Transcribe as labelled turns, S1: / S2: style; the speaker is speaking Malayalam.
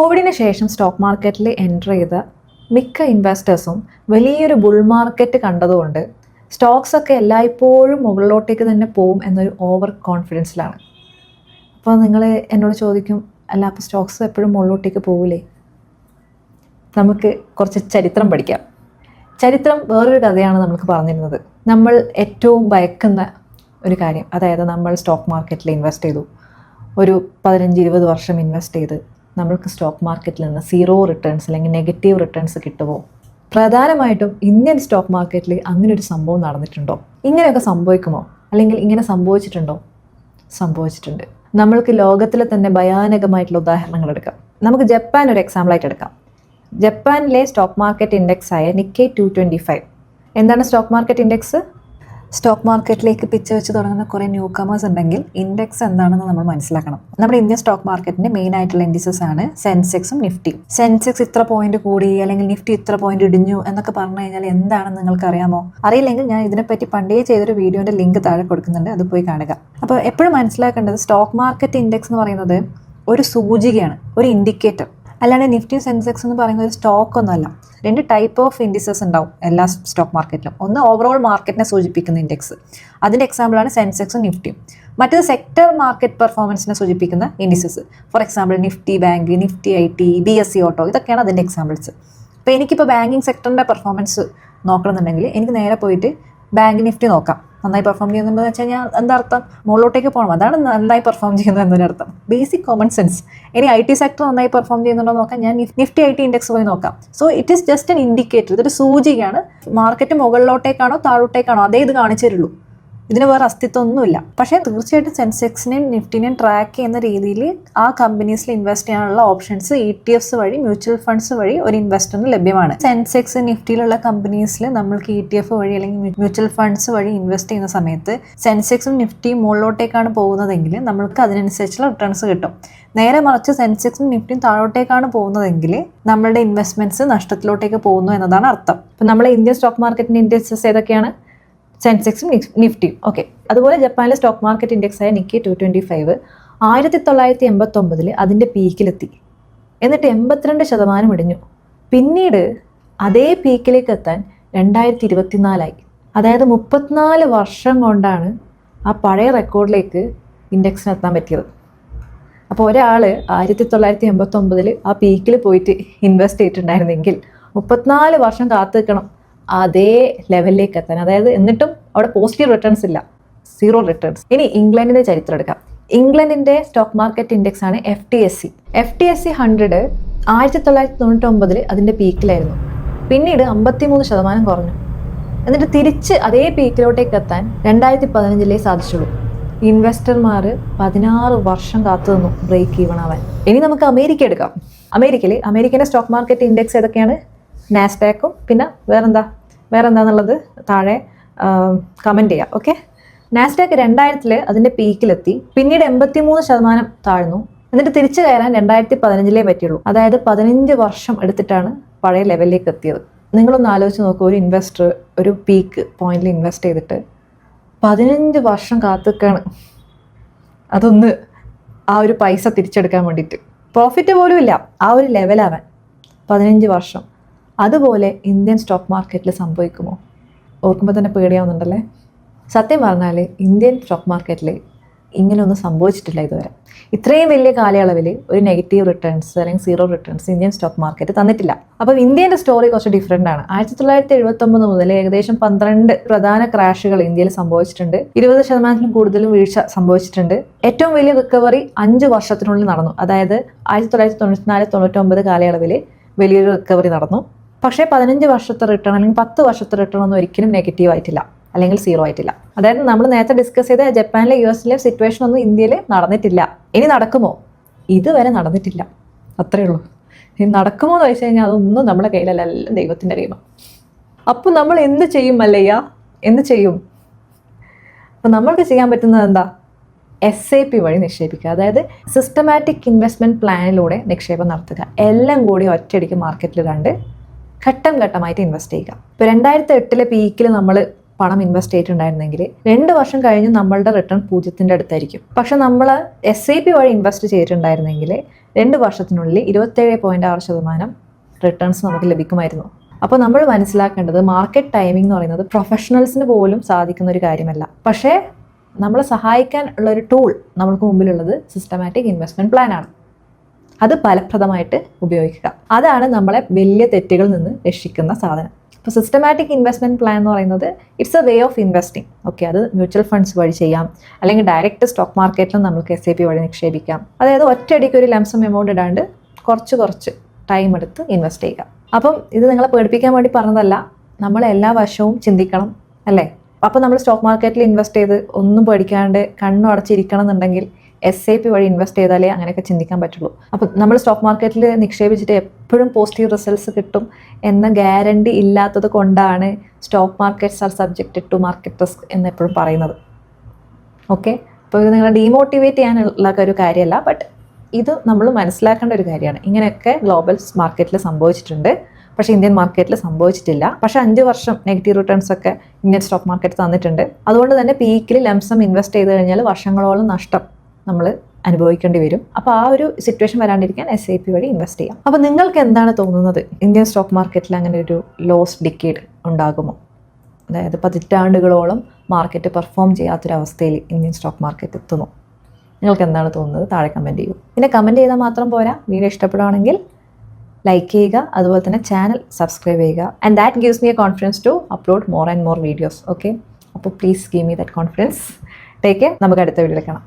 S1: കോവിഡിന് ശേഷം സ്റ്റോക്ക് മാർക്കറ്റിൽ എൻ്റർ ചെയ്ത മിക്ക ഇൻവെസ്റ്റേഴ്സും വലിയൊരു ബുൾ മാർക്കറ്റ് കണ്ടതുകൊണ്ട് സ്റ്റോക്സൊക്കെ എല്ലായ്പ്പോഴും മുകളിലോട്ടേക്ക് തന്നെ പോവും എന്നൊരു ഓവർ കോൺഫിഡൻസിലാണ്. അപ്പോൾ നിങ്ങൾ എന്നോട് ചോദിക്കും, അല്ല അപ്പോൾ സ്റ്റോക്സ് എപ്പോഴും മുകളിലോട്ടേക്ക് പോവില്ലേ? നമുക്ക് കുറച്ച് ചരിത്രം പഠിക്കാം. ചരിത്രം വേറൊരു കഥയാണ് നമുക്ക് പറഞ്ഞിരുന്നത്. നമ്മൾ ഏറ്റവും ഭയക്കുന്ന ഒരു കാര്യം, അതായത് നമ്മൾ സ്റ്റോക്ക് മാർക്കറ്റിൽ ഇൻവെസ്റ്റ് ചെയ്തു, ഒരു 15-20 വർഷം ഇൻവെസ്റ്റ് ചെയ്ത് നമ്മൾക്ക് സ്റ്റോക്ക് മാർക്കറ്റിൽ നിന്ന് 0 റിട്ടേൺസ് അല്ലെങ്കിൽ നെഗറ്റീവ് റിട്ടേൺസ് കിട്ടുമോ? പ്രധാനമായിട്ടും ഇന്ത്യൻ സ്റ്റോക്ക് മാർക്കറ്റിൽ അങ്ങനെ ഒരു സംഭവം നടന്നിട്ടുണ്ടോ? ഇങ്ങനെയൊക്കെ സംഭവിക്കുമോ? അല്ലെങ്കിൽ ഇങ്ങനെ സംഭവിച്ചിട്ടുണ്ടോ? സംഭവിച്ചിട്ടുണ്ട്. നമ്മൾക്ക് ലോകത്തിലെ തന്നെ ഭയാനകമായിട്ടുള്ള ഉദാഹരണങ്ങൾ എടുക്കാം. നമുക്ക് ജപ്പാൻ ഒരു എക്സാമ്പിളായിട്ട് എടുക്കാം. ജപ്പാനിലെ സ്റ്റോക്ക് മാർക്കറ്റ് ഇൻഡെക്സ് ആയ നിക്കൈ 225. എന്താണ് സ്റ്റോക്ക് മാർക്കറ്റ് ഇൻഡെക്സ്? സ്റ്റോക്ക് മാർക്കറ്റിലേക്ക് പിച്ച് വെച്ച് തുടങ്ങുന്ന കുറേ ന്യൂ കമേഴ്സ് ഉണ്ടെങ്കിൽ ഇൻഡെക്സ് എന്താണെന്ന് നമ്മൾ മനസ്സിലാക്കണം. നമ്മുടെ ഇന്ത്യൻ സ്റ്റോക്ക് മാർക്കറ്റിൻ്റെ മെയിൻ ആയിട്ടുള്ള ഇൻഡിസസ് ആണ് സെൻസെക്സും നിഫ്റ്റിയും. സെൻസെക്സ് ഇത്ര പോയിന്റ് കൂടി അല്ലെങ്കിൽ നിഫ്റ്റി ഇത്ര പോയിന്റ് ഇടിഞ്ഞു എന്നൊക്കെ പറഞ്ഞു കഴിഞ്ഞാൽ എന്താണെന്ന് നിങ്ങൾക്ക് അറിയാമോ? അറിയില്ലെങ്കിൽ ഞാൻ ഇതിനെപ്പറ്റി പണ്ടേ ചെയ്തൊരു വീഡിയോൻ്റെ ലിങ്ക് താഴെ കൊടുക്കുന്നുണ്ട്, അത് പോയി കാണുക. അപ്പോൾ എപ്പോഴും മനസ്സിലാക്കേണ്ടത് സ്റ്റോക്ക് മാർക്കറ്റ് ഇൻഡെക്സ് എന്ന് പറയുന്നത് ഒരു സൂചികയാണ്, ഒരു ഇൻഡിക്കേറ്റർ. അല്ലാണ്ട് നിഫ്റ്റിയും സെൻസെക്സ് എന്ന് പറയുന്നത് ഒരു സ്റ്റോക്ക് ഒന്നുമല്ല. 2 ടൈപ്പ് ഓഫ് ഇൻഡിസസ് ഉണ്ടാവും എല്ലാ സ്റ്റോക്ക് മാർക്കറ്റിലും. ഒന്ന് ഓവറോൾ മാർക്കറ്റിനെ സൂചിപ്പിക്കുന്ന ഇൻഡെക്സ്, അതിൻ്റെ എക്സാമ്പിളാണ് സെൻസെക്സും നിഫ്റ്റിയും. മറ്റേത് സെക്ടർ മാർക്കറ്റ് പെർഫോമൻസിനെ സൂചിപ്പിക്കുന്ന indices. For example Nifty bank, Nifty IT, BSE auto, ഇതൊക്കെയാണ് അതിൻ്റെ എക്സാമ്പിൾസ്. അപ്പോൾ എനിക്കിപ്പോൾ ബാങ്കിങ് സെക്ടറിൻ്റെ പെർഫോമൻസ് നോക്കണമെന്നുണ്ടെങ്കിൽ എനിക്ക് നേരെ പോയിട്ട് ബാങ്ക് നിഫ്റ്റി നോക്കാം. നന്നായി പെർഫോം ചെയ്യുന്നുണ്ടെന്ന് വെച്ച് കഴിഞ്ഞാൽ എന്താ അർത്ഥം? മുകളിലോട്ടേക്ക് പോകണം, അതാണ് നന്നായി പെർഫോം ചെയ്യുന്നത് എന്നൊരു അർത്ഥം. Basic common sense. ഇനി IT സെക്ടർ നന്നായി പെർഫോം ചെയ്യുന്നുണ്ടോ നോക്കാം, ഞാൻ നിഫ്റ്റി IT ഇൻഡെക്സ് പോയി നോക്കാം. So it is just N indicator. ഇതൊരു സൂചികയാണ്. മാർക്കറ്റ് മുകളിലോട്ടേക്കാണോ താഴോട്ടേക്കാണോ അതേ ഇത് കാണിച്ചു തരുള്ളൂ. ഇതിന് വേറെ അസ്തിത്വമൊന്നുമില്ല. പക്ഷേ തീർച്ചയായിട്ടും സെൻസെക്സിനെയും നിഫ്റ്റിനെയും ട്രാക്ക് ചെയ്യുന്ന രീതിയിൽ ആ കമ്പനീസിൽ ഇൻവെസ്റ്റ് ചെയ്യാനുള്ള ഓപ്ഷൻസ് ETFs വഴി, മ്യൂച്വൽ ഫണ്ട്സ് വഴി ഒരു ഇൻവെസ്റ്ററിന് ലഭ്യമാണ്. സെൻസെക്സ് നിഫ്റ്റിയിലുള്ള കമ്പനീസിൽ നമ്മൾക്ക് ETF വഴി അല്ലെങ്കിൽ മ്യൂച്വൽ ഫണ്ട്സ് വഴി ഇൻവെസ്റ്റ് ചെയ്യുന്ന സമയത്ത് സെൻസെക്സും നിഫ്റ്റിയും മുകളിലോട്ടേക്കാണ് പോകുന്നതെങ്കിൽ നമ്മൾക്ക് അതിനനുസരിച്ചുള്ള റിട്ടേൺസ് കിട്ടും. നേരെ മറിച്ച് സെൻസെക്സും നിഫ്റ്റിയും താഴോട്ടേക്കാണ് പോകുന്നതെങ്കിൽ നമ്മളുടെ ഇൻവെസ്റ്റ്മെന്റ്സ് നഷ്ടത്തിലോട്ടേക്ക് പോകുന്നു എന്നതാണ് അർത്ഥം. ഇപ്പം നമ്മളെ ഇന്ത്യൻ സ്റ്റോക്ക് മാർക്കറ്റിന്റെ ഇൻഡെക്സസ് ഏതൊക്കെയാണ്? സെൻസെക്സും നിഫ്റ്റിയും. ഓക്കെ. അതുപോലെ ജപ്പാനിലെ സ്റ്റോക്ക് മാർക്കറ്റ് ഇൻഡെക്സ് ആയ നിക്കൈ 225 1989 അതിൻ്റെ പീക്കിലെത്തി. എന്നിട്ട് 82% ഇടിഞ്ഞു. പിന്നീട് അതേ പീക്കിലേക്ക് എത്താൻ 2024 അതായത് 34 വർഷം കൊണ്ടാണ് ആ പഴയ റെക്കോർഡിലേക്ക് ഇൻഡെക്സിന് എത്താൻ പറ്റിയത്. അപ്പോൾ ഒരാൾ 1989 ആ പീക്കിൽ പോയിട്ട് ഇൻവെസ്റ്റ് ചെയ്തിട്ടുണ്ടായിരുന്നെങ്കിൽ 34 വർഷം കാത്തു നിൽക്കണം അതേ ലെവലിലേക്ക് എത്താൻ. അതായത് എന്നിട്ടും അവിടെ പോസിറ്റീവ് റിട്ടേൺസ് ഇല്ല, 0 റിട്ടേൺസ്. ഇനി ഇംഗ്ലണ്ടിന്റെ ചരിത്രം എടുക്കാം. ഇംഗ്ലണ്ടിന്റെ സ്റ്റോക്ക് മാർക്കറ്റ് ഇൻഡെക്സ് ആണ് FTSE 100 1999 അതിന്റെ പീക്കിലായിരുന്നു. പിന്നീട് 53% കുറഞ്ഞു. എന്നിട്ട് തിരിച്ച് അതേ പീക്കിലോട്ടേക്ക് എത്താൻ 2015 സാധിച്ചുള്ളൂ. ഇൻവെസ്റ്റർമാർ 16 വർഷം കാത്തു നിന്നു ബ്രേക്ക് ഈവൺ ആവാൻ. ഇനി നമുക്ക് അമേരിക്ക എടുക്കാം. അമേരിക്കൻ്റെ സ്റ്റോക്ക് മാർക്കറ്റ് ഇൻഡെക്സ് ഏതൊക്കെയാണ്? നാസ്ഡാക്കും പിന്നെ വേറെന്താന്നുള്ളത് താഴെ കമൻറ്റ് ചെയ്യാം. ഓക്കെ. നാസ്ഡാക്ക് 2000 അതിൻ്റെ പീക്കിലെത്തി. പിന്നീട് 83% താഴ്ന്നു. എന്നിട്ട് തിരിച്ചു കയറാൻ 2015 പറ്റുള്ളൂ. അതായത് 15 വർഷം എടുത്തിട്ടാണ് പഴയ ലെവലിലേക്ക് എത്തിയത്. നിങ്ങളൊന്ന് ആലോചിച്ച് നോക്കൂ, ഒരു ഇൻവെസ്റ്റർ ഒരു പീക്ക് പോയിന്റിൽ ഇൻവെസ്റ്റ് ചെയ്തിട്ട് 15 വർഷം കാത്തുക്കാണ് അതൊന്ന് ആ ഒരു പൈസ തിരിച്ചെടുക്കാൻ വേണ്ടിയിട്ട്. പ്രോഫിറ്റ് പോലും ഇല്ല, ആ ഒരു ലെവലാവാൻ 15 വർഷം. അതുപോലെ ഇന്ത്യൻ സ്റ്റോക്ക് മാർക്കറ്റിൽ സംഭവിക്കുമോ? ഓർക്കുമ്പോൾ തന്നെ പേടിയാവുന്നുണ്ടല്ലേ? സത്യം പറഞ്ഞാൽ ഇന്ത്യൻ സ്റ്റോക്ക് മാർക്കറ്റിൽ ഇങ്ങനെയൊന്നും സംഭവിച്ചിട്ടില്ല ഇതുവരെ. ഇത്രയും വലിയ കാലയളവിൽ ഒരു നെഗറ്റീവ് റിട്ടേൺസ് അല്ലെങ്കിൽ 0 റിട്ടേൺസ് ഇന്ത്യൻ സ്റ്റോക്ക് മാർക്കറ്റ് തന്നിട്ടില്ല. അപ്പോൾ ഇന്ത്യൻ്റെ സ്റ്റോറി കുറച്ച് ഡിഫറെൻ്റ് ആണ്. 1979 മുതൽ ഏകദേശം 12 പ്രധാന ക്രാഷുകൾ ഇന്ത്യയിൽ സംഭവിച്ചിട്ടുണ്ട്. 20% കൂടുതലും വീഴ്ച സംഭവിച്ചിട്ടുണ്ട്. ഏറ്റവും വലിയ റിക്കവറി 5 വർഷത്തിനുള്ളിൽ നടന്നു. അതായത് 1994-99 കാലയളവിൽ വലിയൊരു റിക്കവറി നടന്നു. പക്ഷേ 15 വർഷത്തെ റിട്ടേൺ അല്ലെങ്കിൽ 10 വർഷത്തെ റിട്ടേൺ ഒന്നും ഒരിക്കലും നെഗറ്റീവ് ആയിട്ടില്ല അല്ലെങ്കിൽ 0 ആയിട്ടില്ല. അതായത് നമ്മൾ നേരത്തെ ഡിസ്കസ് ചെയ്ത ജപ്പാനിലെ US സിറ്റുവേഷൻ ഒന്നും ഇന്ത്യയിൽ നടന്നിട്ടില്ല. ഇനി നടക്കുമോ? ഇതുവരെ നടന്നിട്ടില്ല, അത്രേ ഉള്ളൂ. ഇനി നടക്കുമോ എന്ന് വെച്ച് കഴിഞ്ഞാൽ അതൊന്നും നമ്മുടെ കയ്യിലല്ല, എല്ലാം ദൈവത്തിൻ്റെ കയ്യിലാണ്. അപ്പോൾ നമ്മൾ എന്ത് ചെയ്യും മല്ലയ്യ? എന്ത് ചെയ്യും? അപ്പോൾ നമ്മൾക്ക് ചെയ്യാൻ പറ്റുന്നത് എന്താ? SIP വഴി നിക്ഷേപിക്കുക. അതായത് സിസ്റ്റമാറ്റിക് ഇൻവെസ്റ്റ്മെൻറ്റ് പ്ലാനിലൂടെ നിക്ഷേപം നടത്തുക. എല്ലാം കൂടി ഒറ്റയടിക്ക് മാർക്കറ്റിൽ കണ്ട് ഘട്ടം ഘട്ടമായിട്ട് ഇൻവെസ്റ്റ് ചെയ്യുക. ഇപ്പോൾ 2008 പീക്കിൽ നമ്മൾ പണം ഇൻവെസ്റ്റ് ചെയ്തിട്ടുണ്ടായിരുന്നെങ്കിൽ 2 വർഷം കഴിഞ്ഞ് നമ്മളുടെ റിട്ടേൺ 0ന്റെ അടുത്തായിരിക്കും. പക്ഷെ നമ്മൾ SIP വഴി ഇൻവെസ്റ്റ് ചെയ്തിട്ടുണ്ടായിരുന്നെങ്കിൽ 2 വർഷത്തിനുള്ളിൽ 27.6% റിട്ടേൺസ് നമുക്ക് ലഭിക്കുമായിരുന്നു. അപ്പോൾ നമ്മൾ മനസ്സിലാക്കേണ്ടത് മാർക്കറ്റ് ടൈമിംഗ് എന്ന് പറയുന്നത് പ്രൊഫഷണൽസിന് പോലും സാധിക്കുന്ന ഒരു കാര്യമല്ല. പക്ഷേ നമ്മളെ സഹായിക്കാൻ ഉള്ളൊരു ടൂൾ നമുക്ക് മുമ്പിലുള്ളത് സിസ്റ്റമാറ്റിക് ഇൻവെസ്റ്റ്മെൻറ്റ് പ്ലാനാണ്. അത് ഫലപ്രദമായിട്ട് ഉപയോഗിക്കുക. അതാണ് നമ്മളെ വലിയ തെറ്റുകളിൽ നിന്ന് രക്ഷിക്കുന്ന സാധനം. ഇപ്പോൾ സിസ്റ്റമാറ്റിക് ഇൻവെസ്റ്റ്മെൻറ്റ് പ്ലാൻ എന്ന് പറയുന്നത് it's a way of investing. Okay, അത് മ്യൂച്വൽ ഫണ്ട്സ് വഴി ചെയ്യാം, അല്ലെങ്കിൽ ഡയറക്റ്റ് സ്റ്റോക്ക് മാർക്കറ്റിലും നമുക്ക് SIP വഴി നിക്ഷേപിക്കാം. അതായത് ഒറ്റയടിക്ക് ഒരു ലംസം എമൗണ്ട് ഇടാണ്ട് കുറച്ച് ടൈം എടുത്ത് ഇൻവെസ്റ്റ് ചെയ്യുക. അപ്പം ഇത് നിങ്ങളെ പേടിപ്പിക്കാൻ വേണ്ടി പറഞ്ഞതല്ല, നമ്മൾ എല്ലാ വർഷവും ചിന്തിക്കണം അല്ലേ. അപ്പോൾ നമ്മൾ സ്റ്റോക്ക് മാർക്കറ്റിൽ ഇൻവെസ്റ്റ് ചെയ്ത് ഒന്നും പേടിക്കാണ്ട് കണ്ണും അടച്ചിരിക്കണം എന്നുണ്ടെങ്കിൽ SIP വഴി ഇൻവെസ്റ്റ് ചെയ്താലേ അങ്ങനെയൊക്കെ ചിന്തിക്കാൻ പറ്റുള്ളൂ. അപ്പോൾ നമ്മൾ സ്റ്റോക്ക് മാർക്കറ്റിൽ നിക്ഷേപിച്ചിട്ട് എപ്പോഴും പോസിറ്റീവ് റിസൾട്ട്സ് കിട്ടും എന്ന ഗ്യാരണ്ടി ഇല്ലാത്തത് കൊണ്ടാണ് stock markets are subjected to market risk എന്ന് എപ്പോഴും പറയുന്നത്. ഓക്കെ, അപ്പോൾ ഇത് നിങ്ങളെ ഡീമോട്ടിവേറ്റ് ചെയ്യാനുള്ള ഒരു കാര്യമല്ല, ബട്ട് ഇത് നമ്മൾ മനസ്സിലാക്കേണ്ട ഒരു കാര്യമാണ്. ഇങ്ങനെയൊക്കെ ഗ്ലോബൽ മാർക്കറ്റിൽ സംഭവിച്ചിട്ടുണ്ട്, പക്ഷേ ഇന്ത്യൻ മാർക്കറ്റിൽ സംഭവിച്ചിട്ടില്ല. പക്ഷേ 5 വർഷം നെഗറ്റീവ് റിട്ടേൺസ് ഒക്കെ ഇന്ത്യൻ സ്റ്റോക്ക് മാർക്കറ്റ് തന്നിട്ടുണ്ട്. അതുകൊണ്ട് തന്നെ പീക്കിൽ ലംസം ഇൻവെസ്റ്റ് ചെയ്ത് കഴിഞ്ഞാൽ വർഷങ്ങളോളം നഷ്ടം നമ്മൾ അനുഭവിക്കേണ്ടി വരും. അപ്പോൾ ആ ഒരു സിറ്റുവേഷൻ വരാണ്ടിരിക്കാൻ SIP വഴി ഇൻവെസ്റ്റ് ചെയ്യാം. അപ്പോൾ നിങ്ങൾക്ക് എന്താണ് തോന്നുന്നത്? ഇന്ത്യൻ സ്റ്റോക്ക് മാർക്കറ്റിൽ അങ്ങനെ ഒരു ലോസ് ഡിക്കേഡ് ഉണ്ടാകുമോ? അതായത് പതിറ്റാണ്ടുകളോളം മാർക്കറ്റ് പെർഫോം ചെയ്യാത്തൊരവസ്ഥയിൽ ഇന്ത്യൻ സ്റ്റോക്ക് മാർക്കറ്റ് എത്തുന്നു. നിങ്ങൾക്ക് എന്താണ് തോന്നുന്നത്? താഴെ കമൻറ്റ് ചെയ്യൂ. പിന്നെ കമൻറ്റ് ചെയ്താൽ മാത്രം പോരാ, വീഡിയോ ഇഷ്ടപ്പെടുകയാണെങ്കിൽ ലൈക്ക് ചെയ്യുക, അതുപോലെ തന്നെ ചാനൽ സബ്സ്ക്രൈബ് ചെയ്യുക. And that gives me a confidence to upload more and more videos. Okay, അപ്പോൾ please give me that confidence. Take care. നമുക്ക് അടുത്ത വീഡിയോയിൽ കാണാം.